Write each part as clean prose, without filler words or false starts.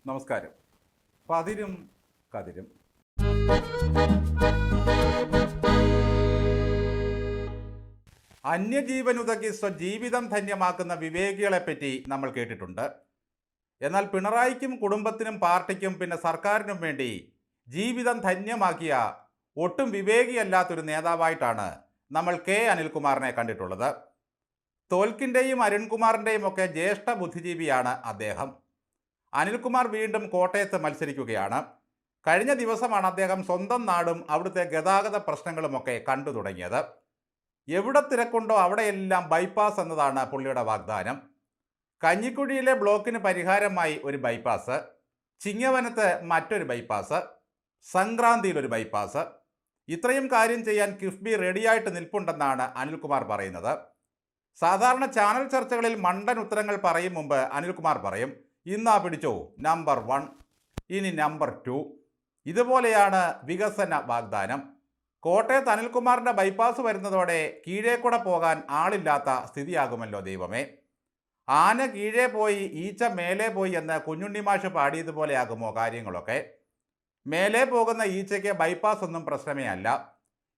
നമസ്കാരം. പതിരും കതിരും. അന്യജീവനുതകി സ്വജീവിതം ധന്യമാക്കുന്ന വിവേകികളെപ്പറ്റി നമ്മൾ കേട്ടിട്ടുണ്ട്. എന്നാൽ പിണറായിക്കും കുടുംബത്തിനും പാർട്ടിക്കും പിന്നെ സർക്കാരിനും വേണ്ടി ജീവിതം ധന്യമാക്കിയ ഒട്ടും വിവേകിയല്ലാത്തൊരു നേതാവായിട്ടാണ് നമ്മൾ കെ അനിൽകുമാറിനെ കണ്ടിട്ടുള്ളത്. തോൽക്കിൻ്റെയും അരുൺകുമാറിൻ്റെയും ഒക്കെ ജ്യേഷ്ഠ ബുദ്ധിജീവിയാണ് അദ്ദേഹം. അനിൽകുമാർ വീണ്ടും കോട്ടയത്ത് മത്സരിക്കുകയാണ്. കഴിഞ്ഞ ദിവസമാണ് അദ്ദേഹം സ്വന്തം നാടും അവിടുത്തെ ഗതാഗത പ്രശ്നങ്ങളുമൊക്കെ കണ്ടു തുടങ്ങിയത്. എവിടെ തിരക്കുണ്ടോ അവിടെയെല്ലാം ബൈപ്പാസ് എന്നതാണ് പുള്ളിയുടെ വാഗ്ദാനം. കഞ്ഞിക്കുഴിയിലെ ബ്ലോക്കിന് പരിഹാരമായി ഒരു ബൈപ്പാസ്, ചിങ്ങവനത്ത് മറ്റൊരു ബൈപ്പാസ്, സംക്രാന്തിയിൽ ഒരു ബൈപ്പാസ്. ഇത്രയും കാര്യം ചെയ്യാൻ കിഫ്ബി റെഡിയായിട്ട് നിൽപ്പുണ്ടെന്നാണ് അനിൽകുമാർ പറയുന്നത്. സാധാരണ ചാനൽ ചർച്ചകളിൽ മണ്ടൻ ഉത്തരങ്ങൾ പറയും മുമ്പ് അനിൽകുമാർ പറയും, ഇന്നാ പിടിച്ചോ നമ്പർ 1, ഇനി നമ്പർ 2. ഇതുപോലെയാണ് വികസന വാഗ്ദാനം. കോട്ടയത്ത് അനിൽകുമാറിൻ്റെ ബൈപ്പാസ് വരുന്നതോടെ കീഴേക്കൂടെ പോകാൻ ആളില്ലാത്ത സ്ഥിതിയാകുമല്ലോ ദൈവമേ. ആന കീഴേ പോയി ഈച്ച മേലെ പോയി എന്ന് കുഞ്ഞുണ്ണിമാഷ് പാടിയതുപോലെയാകുമോ കാര്യങ്ങളൊക്കെ. മേലെ പോകുന്ന ഈച്ചയ്ക്ക് ബൈപ്പാസ് ഒന്നും പ്രശ്നമേ അല്ല.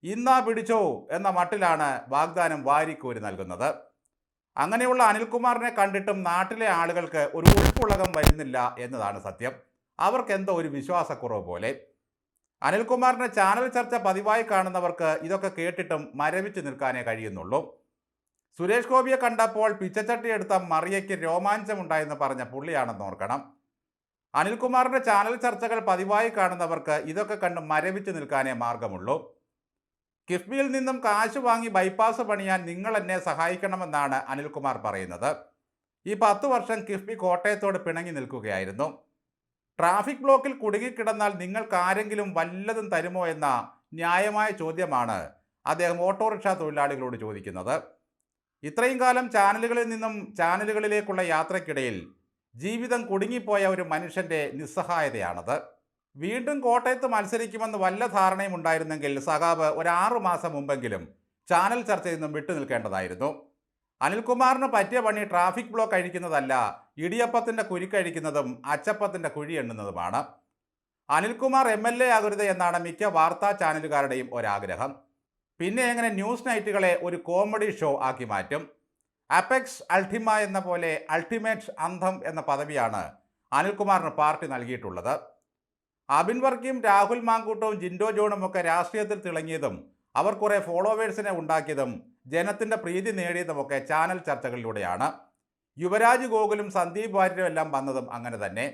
ഇന്നാ പിടിച്ചോ എന്ന മട്ടിലാണ് വാഗ്ദാനം വാരിക്കോരി നൽകുന്നത്. അങ്ങനെയുള്ള അനിൽകുമാറിനെ കണ്ടിട്ടും നാട്ടിലെ ആളുകൾക്ക് ഒരു ഉൾപ്പുളകം വരുന്നില്ല എന്നതാണ് സത്യം. അവർക്കെന്തോ ഒരു വിശ്വാസക്കുറവ് പോലെ. അനിൽകുമാറിൻ്റെ ചാനൽ ചർച്ച പതിവായി കാണുന്നവർക്ക് ഇതൊക്കെ കേട്ടിട്ടും മരവിച്ച് നിൽക്കാനേ കഴിയുന്നുള്ളൂ. സുരേഷ് ഗോപിയെ കണ്ടപ്പോൾ പിച്ചച്ചട്ടി എടുത്ത മറിയയ്ക്ക് രോമാഞ്ചമുണ്ടായെന്ന് പറഞ്ഞ പുള്ളിയാണെന്ന് ഓർക്കണം. അനിൽകുമാറിൻ്റെ ചാനൽ ചർച്ചകൾ പതിവായി കാണുന്നവർക്ക് ഇതൊക്കെ കണ്ട് മരവിച്ച് നിൽക്കാനേ മാർഗമുള്ളൂ. കിഫ്ബിയിൽ നിന്നും കാശ് വാങ്ങി ബൈപ്പാസ് പണിയാൻ നിങ്ങൾ എന്നെ സഹായിക്കണമെന്നാണ് അനിൽകുമാർ പറയുന്നത്. ഈ 10 വർഷം കിഫ്ബി കോട്ടയത്തോട് പിണങ്ങി നിൽക്കുകയായിരുന്നു. ട്രാഫിക് ബ്ലോക്കിൽ കുടുങ്ങിക്കിടന്നാൽ നിങ്ങൾക്ക് ആരെങ്കിലും വല്ലതും തരുമോ എന്ന ന്യായമായ ചോദ്യമാണ് അദ്ദേഹം ഓട്ടോറിക്ഷ തൊഴിലാളികളോട് ചോദിക്കുന്നത്. ഇത്രയും കാലം ചാനലുകളിൽ നിന്നും ചാനലുകളിലേക്കുള്ള യാത്രയ്ക്കിടയിൽ ജീവിതം കുടുങ്ങിപ്പോയ ഒരു മനുഷ്യൻ്റെ നിസ്സഹായതയാണത്. വീണ്ടും കോട്ടയത്ത് മത്സരിക്കുമെന്ന് വല്ല ധാരണയും ഉണ്ടായിരുന്നെങ്കിൽ സഖാബ് ഒരു 6 മാസം മുമ്പെങ്കിലും ചാനൽ ചർച്ചയിൽ നിന്നും വിട്ടു നിൽക്കേണ്ടതായിരുന്നു. അനിൽകുമാറിന് പറ്റിയ പണി ട്രാഫിക് ബ്ലോക്ക് അഴിക്കുന്നതല്ല, ഇടിയപ്പത്തിൻ്റെ കുരുക്കഴിക്കുന്നതും അച്ചപ്പത്തിൻ്റെ കുഴി എണ്ണുന്നതുമാണ്. അനിൽകുമാർ MLA ആകരുത് എന്നാണ് മിക്ക വാർത്താ ചാനലുകാരുടെയും ഒരാഗ്രഹം. പിന്നെ എങ്ങനെ ന്യൂസ് നൈറ്റുകളെ ഒരു കോമഡി ഷോ ആക്കി മാറ്റും. അപെക്സ് അൾട്ടിമ എന്ന പോലെ അൾട്ടിമേറ്റ് അന്ധം എന്ന പദവിയാണ് അനിൽകുമാറിന് പാർട്ടി നൽകിയിട്ടുള്ളത്. അബിൻ വർക്കിയും രാഹുൽ മാങ്കൂട്ടവും ജിൻഡോ ജോണും ഒക്കെ രാഷ്ട്രീയത്തിൽ തിളങ്ങിയതും അവർ കുറേ ഫോളോവേഴ്സിനെ ഉണ്ടാക്കിയതും ജനത്തിൻ്റെ പ്രീതി നേടിയതുമൊക്കെ ചാനൽ ചർച്ചകളിലൂടെയാണ്. യുവരാജ് ഗോകുലും സന്ദീപ് വാര്യരും എല്ലാം വന്നതും അങ്ങനെ തന്നെ.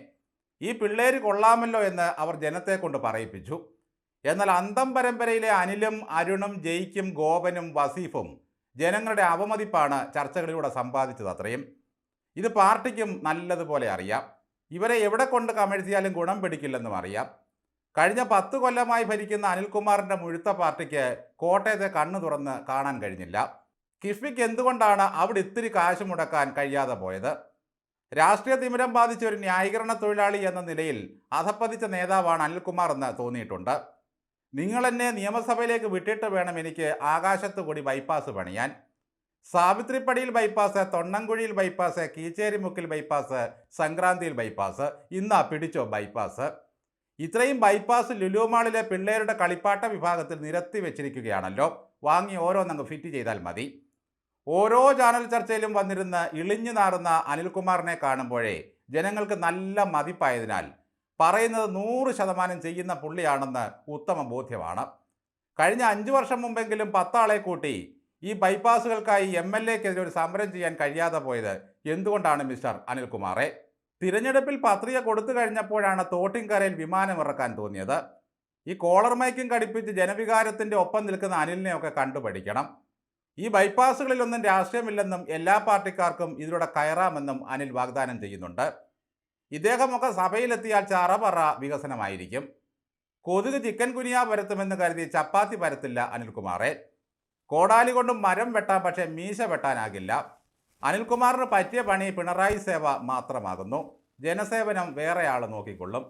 ഈ പിള്ളേര് കൊള്ളാമല്ലോ എന്ന് അവർ ജനത്തെ കൊണ്ട് പറയിപ്പിച്ചു. എന്നാൽ അന്തം പരമ്പരയിലെ അനിലും അരുണും ജയിക്കും ഗോപനും വസീഫും ജനങ്ങളുടെ അവമതിപ്പാണ് ചർച്ചകളിലൂടെ സമ്പാദിച്ചത് അത്രയും. ഇത് പാർട്ടിക്കും നല്ലതുപോലെ അറിയാം. ഇവരെ എവിടെ കൊണ്ട് കമഴ്ത്തിയാലും ഗുണം പിടിക്കില്ലെന്നും അറിയാം. കഴിഞ്ഞ 10 കൊല്ലമായി ഭരിക്കുന്ന അനിൽകുമാറിൻ്റെ മുഴുത്ത പാർട്ടിക്ക് കോട്ടയത്തെ കണ്ണു തുറന്ന് കാണാൻ കഴിഞ്ഞില്ല. കിഫ്ബിക്ക് എന്തുകൊണ്ടാണ് അവിടെ ഇത്തിരി കാശ് മുടക്കാൻ കഴിയാതെ പോയത്? രാഷ്ട്രീയ തിമിരം ബാധിച്ച ഒരു ന്യായീകരണ തൊഴിലാളി എന്ന നിലയിൽ അധപ്പതിച്ച നേതാവാണ് അനിൽകുമാർ എന്ന് തോന്നിയിട്ടുണ്ട്. നിങ്ങളെന്നെ നിയമസഭയിലേക്ക് വിട്ടിട്ട് വേണം എനിക്ക് ആകാശത്ത് കൂടി ബൈപ്പാസ് പണിയാൻ. സാവിത്രിപ്പടിയിൽ ബൈപ്പാസ്, തൊണ്ണൻകുഴിയിൽ ബൈപ്പാസ്, കീച്ചേരിമുക്കിൽ ബൈപ്പാസ്, സംക്രാന്തിയിൽ ബൈപ്പാസ്, ഇന്നാ പിടിച്ചോ ബൈപ്പാസ്. ഇത്രയും ബൈപ്പാസ് ലുലു മാളിലെ പിള്ളേരുടെ കളിപ്പാട്ട വിഭാഗത്തിൽ നിരത്തി വെച്ചിരിക്കുകയാണല്ലോ. വാങ്ങി ഓരോന്നങ്ങ് ഫിറ്റ് ചെയ്താൽ മതി. ഓരോ ചാനൽ ചർച്ചയിലും വന്നിരുന്ന് ഇളിഞ്ഞു നാറുന്ന അനിൽകുമാറിനെ കാണുമ്പോഴേ ജനങ്ങൾക്ക് നല്ല മതിപ്പായതിനാൽ പറയുന്നത് 100% ചെയ്യുന്ന പുള്ളിയാണെന്ന് ഉത്തമ ബോധ്യമാണ്. കഴിഞ്ഞ 5 വർഷം മുമ്പെങ്കിലും 10 ആളെ കൂട്ടി ഈ ബൈപ്പാസുകൾക്കായി MLAക്കെതിരെ ഒരു സമരം ചെയ്യാൻ കഴിയാതെ പോയത് എന്തുകൊണ്ടാണ് മിസ്റ്റർ അനിൽകുമാറെ? തിരഞ്ഞെടുപ്പിൽ പത്രിക കൊടുത്തു കഴിഞ്ഞപ്പോഴാണ് തോട്ടിൻകരയിൽ വിമാനമിറക്കാൻ തോന്നിയത്. ഈ കോളർ മൈക്കും ഘടിപ്പിച്ച് ജനവികാരത്തിൻ്റെ ഒപ്പം നിൽക്കുന്ന അനിലിനെയൊക്കെ കണ്ടുപഠിക്കണം. ഈ ബൈപ്പാസുകളിലൊന്നും രാഷ്ട്രീയമില്ലെന്നും എല്ലാ പാർട്ടിക്കാർക്കും ഇതിലൂടെ കയറാമെന്നും അനിൽ വാഗ്ദാനം ചെയ്യുന്നുണ്ട്. ഇദ്ദേഹമൊക്കെ സഭയിലെത്തിയാൽ ചറപറ വികസനമായിരിക്കും. കൊതുക് ചിക്കൻ കുനിയ പരത്തുമെന്ന് കരുതി ചപ്പാത്തി പരത്തില്ല അനിൽകുമാറെ. കോടാലി കൊണ്ടും മരം വെട്ടാം, പക്ഷേ മീശ വെട്ടാനാകില്ല. അനിൽകുമാറിന് പറ്റിയ പണി പിണറായി സേവ മാത്രമാകുന്നു. ജനസേവനം വേറെ ആൾ നോക്കിക്കൊള്ളും.